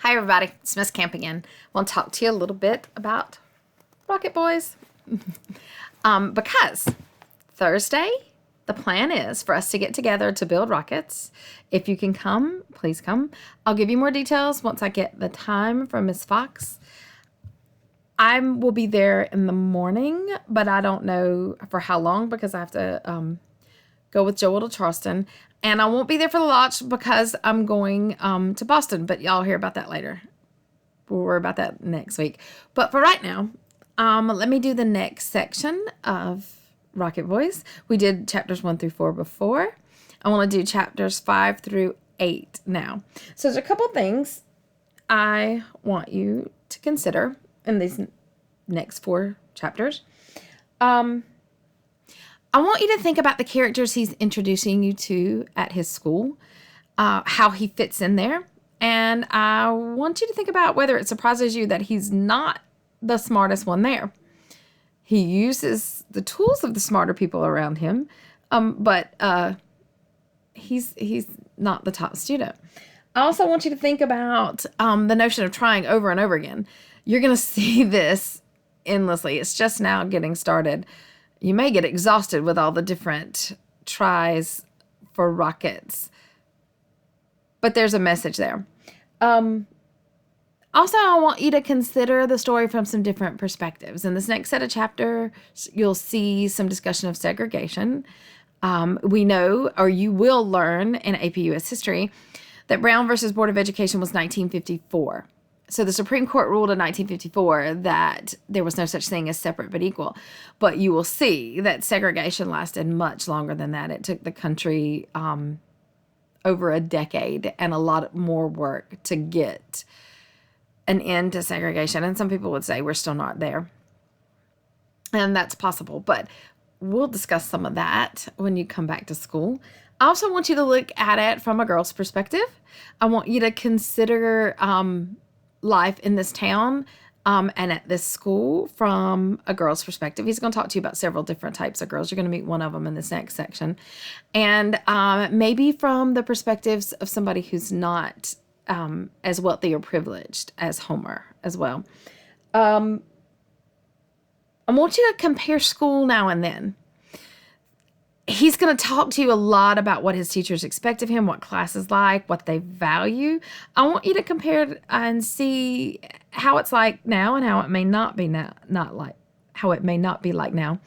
Hi, everybody. It's Miss Camp again. I want to talk to you a little bit about Rocket Boys. Because Thursday, the plan is for us to get together to build rockets. If you can come, please come. I'll give you more details once I get the time from Miss Fox. I will be there in the morning, but I don't know for how long because I have to go with Joel to Charleston. And I won't be there for the launch because I'm going to Boston, but y'all hear about that later. We'll worry about that next week. But for right now, let me do the next section of Rocket Boys. We did chapters 1 through 4 before. I want to do chapters 5 through 8 now. So there's a couple things I want you to consider in these next 4 chapters. I want you to think about the characters he's introducing you to at his school, how he fits in there. And I want you to think about whether it surprises you that he's not the smartest one there. He uses the tools of the smarter people around him, but he's not the top student. I also want you to think about the notion of trying over and over again. You're going to see this endlessly. It's just now getting started. You may get exhausted with all the different tries for rockets, but there's a message there. Also, I want you to consider the story from some different perspectives. In this next set of chapters, you'll see some discussion of segregation. We know, or you will learn in AP US history, that Brown versus Board of Education was 1954. So the Supreme Court ruled in 1954 that there was no such thing as separate but equal. But you will see that segregation lasted much longer than that. It took the country over a decade and a lot more work to get an end to segregation. And some people would say we're still not there. And that's possible. But we'll discuss some of that when you come back to school. I also want you to look at it from a girl's perspective. I want you to consider life in this town and at this school from a girl's perspective. He's going to talk to you about several different types of girls. You're going to meet one of them in this next section. And maybe from the perspectives of somebody who's not as wealthy or privileged as Homer as well. I want you to compare school now and then. He's going to talk to you a lot about what his teachers expect of him, what class is like, what they value. I want you to compare and see how it's like now and how it may not be now, how it may not be like now.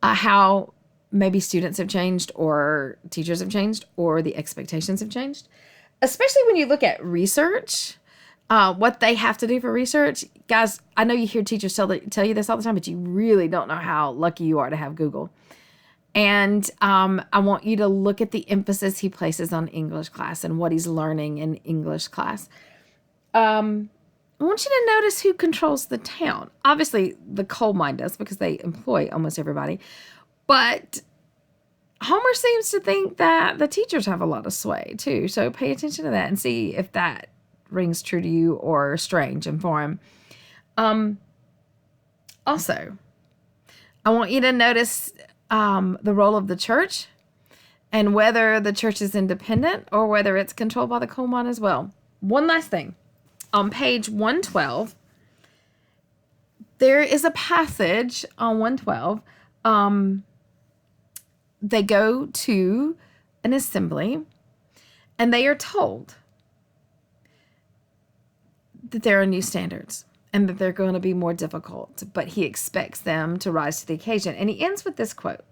How maybe students have changed or teachers have changed or the expectations have changed. Especially when you look at research, what they have to do for research. Guys, I know you hear teachers tell you this all the time, but you really don't know how lucky you are to have Google. And I want you to look at the emphasis he places on English class and what he's learning in English class. I want you to notice who controls the town. Obviously, the coal mine does because they employ almost everybody. But Homer seems to think that the teachers have a lot of sway, too. So pay attention to that and see if that rings true to you or strange and foreign. Also, I want you to notice the role of the church and whether the church is independent or whether it's controlled by the coal mine as well. One last thing. On page 112, there is a passage on 112. They go to an assembly and they are told that there are new standards and that they're going to be more difficult, but he expects them to rise to the occasion. And he ends with this quote: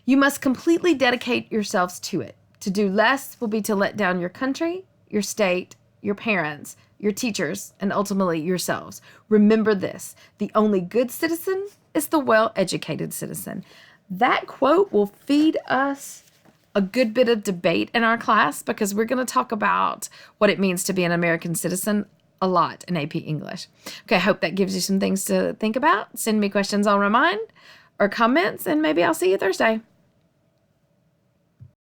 "You must completely dedicate yourselves to it. To do less will be to let down your country, your state, your parents, your teachers, and ultimately yourselves. Remember this: the only good citizen is the well-educated citizen." That quote will feed us a good bit of debate in our class because we're going to talk about what it means to be an American citizen a lot in AP English. Okay, I hope that gives you some things to think about. Send me questions on Remind or comments, and maybe I'll see you Thursday.